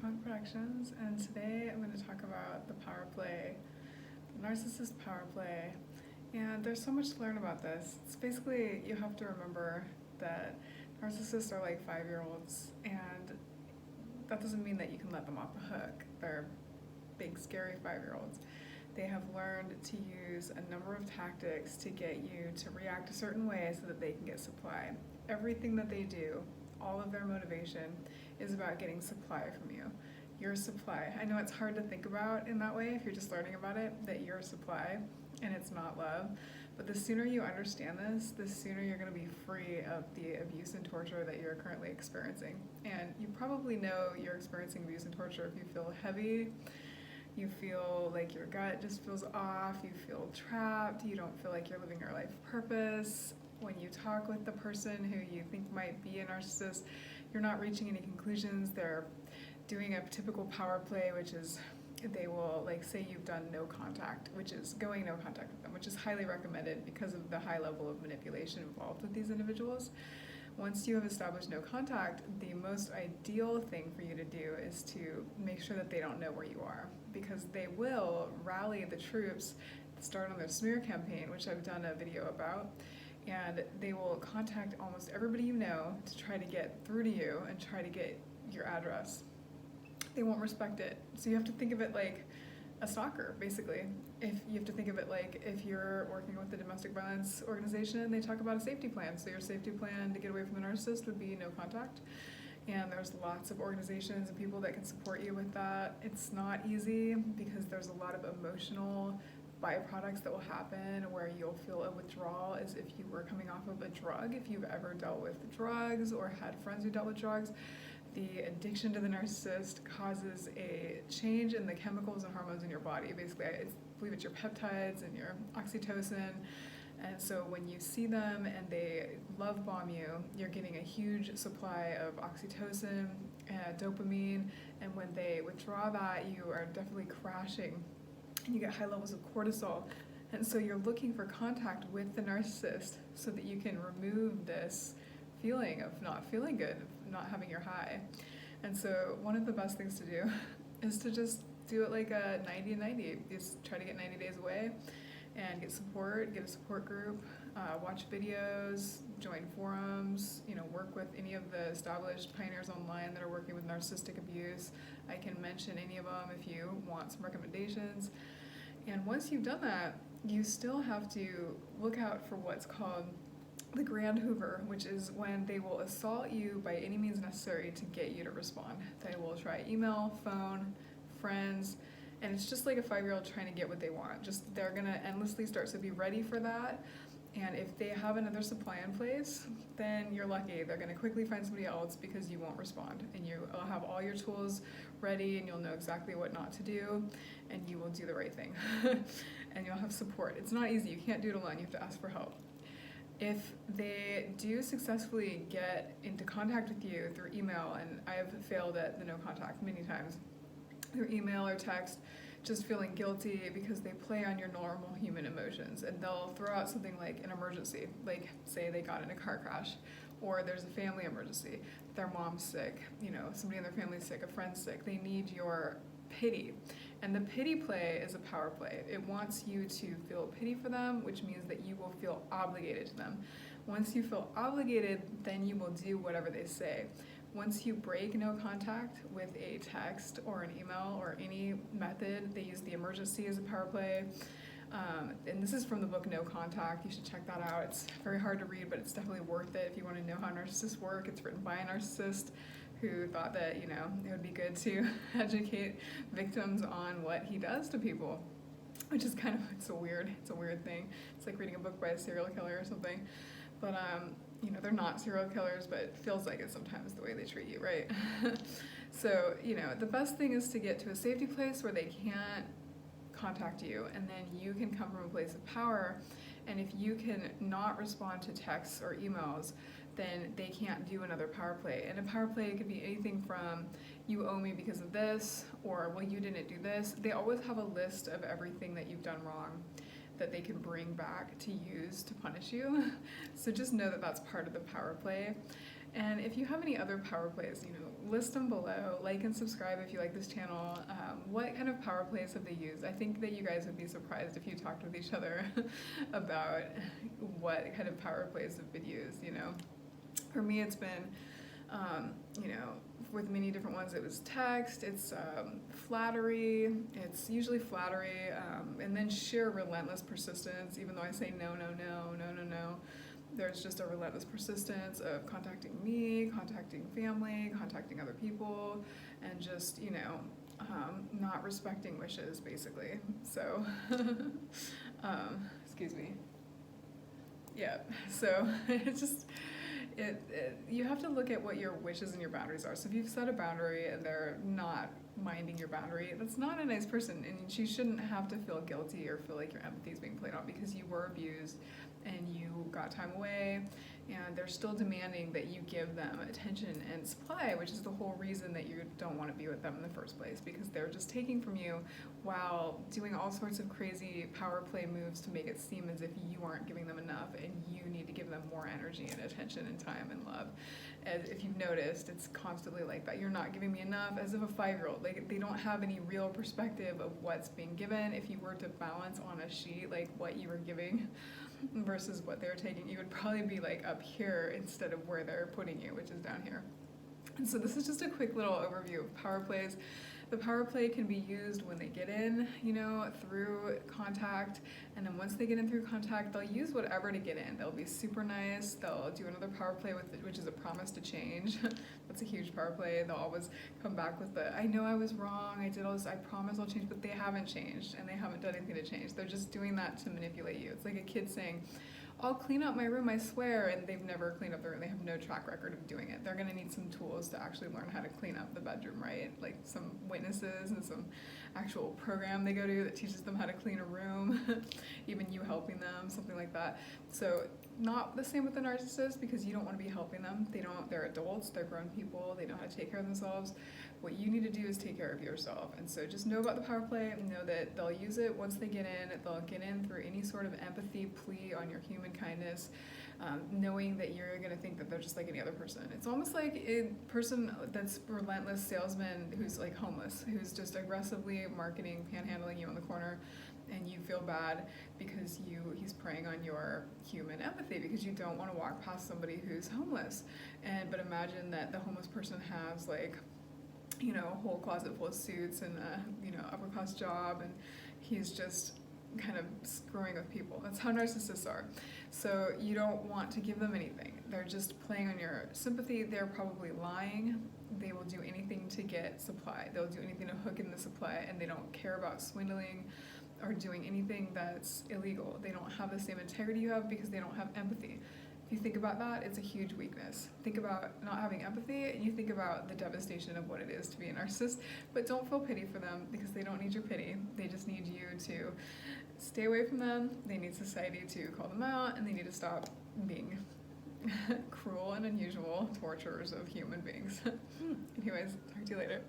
Punk Productions, and today I'm going to talk about the power play, the narcissist power play. And there's so much to learn about this. It's basically, you have to remember that narcissists are like 5-year-olds, and that doesn't mean that you can let them off the hook. They're big, scary 5-year-olds. They have learned to use a number of tactics to get you to react a certain way so that they can get supply. Everything that they do, all of their motivation is about getting supply from you. Your supply. I know it's hard to think about in that way if you're just learning about it, that you're supply and it's not love. But the sooner you understand this, the sooner you're going to be free of the abuse and torture that you're currently experiencing. And you probably know you're experiencing abuse and torture if you feel heavy, you feel like your gut just feels off, you feel trapped, you don't feel like you're living your life purpose. When you talk with the person who you think might be a narcissist, you're not reaching any conclusions. They're doing a typical power play, which is they will say you've done no contact, which is going no contact with them, which is highly recommended because of the high level of manipulation involved with these individuals. Once you have established no contact, the most ideal thing for you to do is to make sure that they don't know where you are, because they will rally the troops, start on their smear campaign, which I've done a video about, and they will contact almost everybody you know to try to get through to you and try to get your address. They won't respect it. So you have to think of it like a stalker, basically. If you have to think of it like if you're working with a domestic violence organization, they talk about a safety plan. So your safety plan to get away from the narcissist would be no contact. And there's lots of organizations and people that can support you with that. It's not easy because there's a lot of emotional byproducts that will happen where you'll feel a withdrawal as if you were coming off of a drug. If you've ever dealt with drugs or had friends who dealt with drugs, the addiction to the narcissist causes a change in the chemicals and hormones in your body. Basically, I believe it's your peptides and your oxytocin. And so when you see them and they love bomb you, you're getting a huge supply of oxytocin and dopamine. And when they withdraw that, you are definitely crashing. And you get high levels of cortisol. And so you're looking for contact with the narcissist so that you can remove this feeling of not feeling good, of not having your high. And so one of the best things to do is to just do it like a 90 and 90. Just try to get 90 days away and get support, get a support group, watch videos, join forums, work with any of the established pioneers online that are working with narcissistic abuse. I can mention any of them if you want some recommendations. And once you've done that, you still have to look out for what's called the Grand Hoover, which is when they will assault you by any means necessary to get you to respond. They will try email, phone, friends, and it's just like a 5-year-old trying to get what they want. Just they're gonna endlessly start, so be ready for that. And if they have another supply in place, then you're lucky. They're gonna quickly find somebody else because you won't respond. And you'll have all your tools ready and you'll know exactly what not to do and you will do the right thing. And you'll have support. It's not easy, you can't do it alone, you have to ask for help. If they do successfully get into contact with you through email, and I've failed at the no contact many times, through email or text, just feeling guilty because they play on your normal human emotions, and they'll throw out something like an emergency, like say they got in a car crash, or there's a family emergency, their mom's sick, somebody in their family's sick, a friend's sick, they need your pity. And the pity play is a power play. It wants you to feel pity for them, which means that you will feel obligated to them. Once you feel obligated, then you will do whatever they say. Once you break no contact with a text or an email or any method, they use the emergency as a power play. And this is from the book No Contact. You should check that out. It's very hard to read, but it's definitely worth it if you want to know how narcissists work. It's written by a narcissist who thought that, it would be good to educate victims on what he does to people, which is it's a weird thing. It's like reading a book by a serial killer or something. But, they're not serial killers, but it feels like it sometimes the way they treat you, right? So, the best thing is to get to a safety place where they can't contact you, and then you can come from a place of power. And if you can not respond to texts or emails, then they can't do another power play. And a power play could be anything from, you owe me because of this, or, well, you didn't do this. They always have a list of everything that you've done wrong that they can bring back to use to punish you. So just know that that's part of the power play. And if you have any other power plays, list them below. Like and subscribe if you like this channel. What kind of power plays have they used? I think that you guys would be surprised if you talked with each other about what kind of power plays have been used. For me, it's been, with many different ones, it was text, it's flattery, it's usually flattery, and then sheer relentless persistence, even though I say no, no, no, no, no, no. There's just a relentless persistence of contacting me, contacting family, contacting other people, and just, not respecting wishes, basically. So, excuse me. Yeah, so it's just, you have to look at what your wishes and your boundaries are. So if you've set a boundary and they're not minding your boundary, that's not a nice person, and you shouldn't have to feel guilty or feel like your empathy is being played on because you were abused and you got time away, and they're still demanding that you give them attention and supply, which is the whole reason that you don't want to be with them in the first place, because they're just taking from you while doing all sorts of crazy power play moves to make it seem as if you aren't giving them enough and you need to give them more energy and attention and time and love. As if you've noticed, it's constantly like that. You're not giving me enough, as if a 5-year-old, like they don't have any real perspective of what's being given. If you were to balance on a sheet like what you were giving versus what they're taking, you would probably be like up here instead of where they're putting you, which is down here. And so this is just a quick little overview of power plays. The power play can be used when they get in, through contact, and then once they get in through contact, they'll use whatever to get in. They'll be super nice, they'll do another power play with it, which is a promise to change. That's a huge power play. They'll always come back with I know I was wrong, I did all this, I promise I'll change, but they haven't changed, and they haven't done anything to change. They're just doing that to manipulate you. It's like a kid saying, I'll clean up my room, I swear, and they've never cleaned up their room. They have no track record of doing it. They're gonna need some tools to actually learn how to clean up the bedroom, right? Like some witnesses and some actual program they go to that teaches them how to clean a room, even you helping them, something like that. So not the same with the narcissist, because you don't want to be helping them. They're adults, they're grown people, they know how to take care of themselves. What you need to do is take care of yourself. And so just know about the power play and know that they'll use it once they get in. They'll get in through any sort of empathy plea on your human kindness, knowing that you're going to think that they're just like any other person. It's almost like a person that's relentless salesman who's like homeless, who's just aggressively marketing, panhandling you on the corner, and you feel bad because he's preying on your human empathy because you don't want to walk past somebody who's homeless. But imagine that the homeless person has like, a whole closet full of suits and a upper class job, and he's just kind of screwing with people. That's how narcissists are. So you don't want to give them anything. They're just playing on your sympathy. They're probably lying. They will do anything to get supply. They'll do anything to hook in the supply, and they don't care about swindling or doing anything that's illegal. They don't have the same integrity you have because they don't have empathy. If you think about that, it's a huge weakness. Think about not having empathy, and you think about the devastation of what it is to be a narcissist, but don't feel pity for them because they don't need your pity. They just need you to stay away from them. They need society to call them out, and they need to stop being cruel and unusual torturers of human beings. Anyways, talk to you later.